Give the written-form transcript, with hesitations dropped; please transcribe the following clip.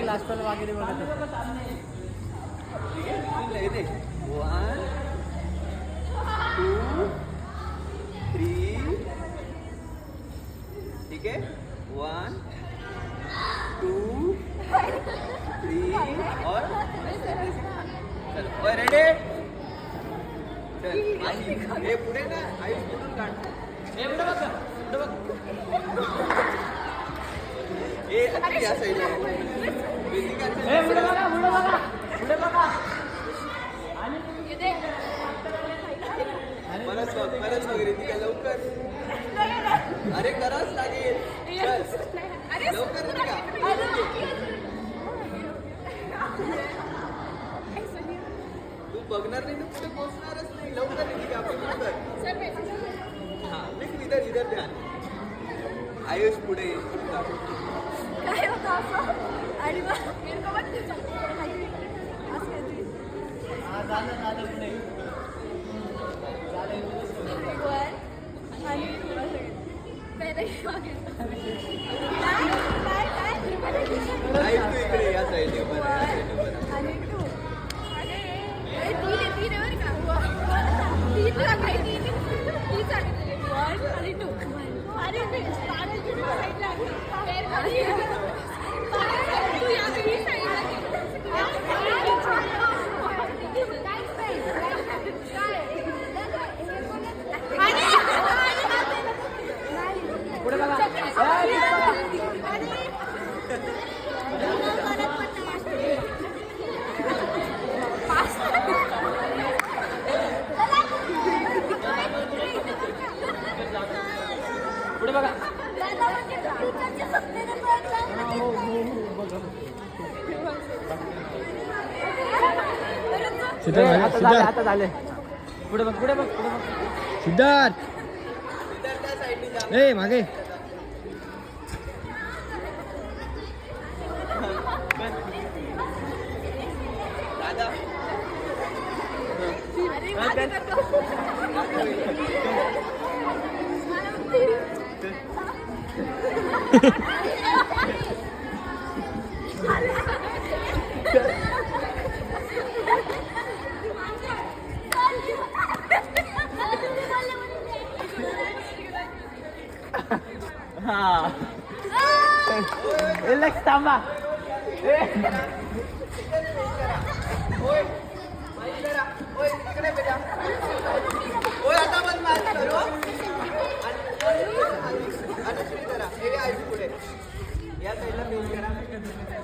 last वाला वगैरे बघत ठीक आहे दे 1 2 3 ठीक आहे 1 2 3 और चल रेडी चल हे पुढे ना आयुष पुढून काढ हे पुढे बघ हे या साईडला हे पुढे बघा परत वगैरे ती काय लवकर अरे कराच लागेल लवकर का तू बघणार नाही तर कुठे पोहोचणारच नाही लवकर नाही का आपण हा मी इधर ध्यान आयुष पुढे काय होतं असं आणि आयुष तू इकडे या साईडने पुढे बघा आता झाले पुढे बघ सिद्धार्थ ए मागे हा थांबा आता पण मार करू आणि पुढे या साईडला पेज करा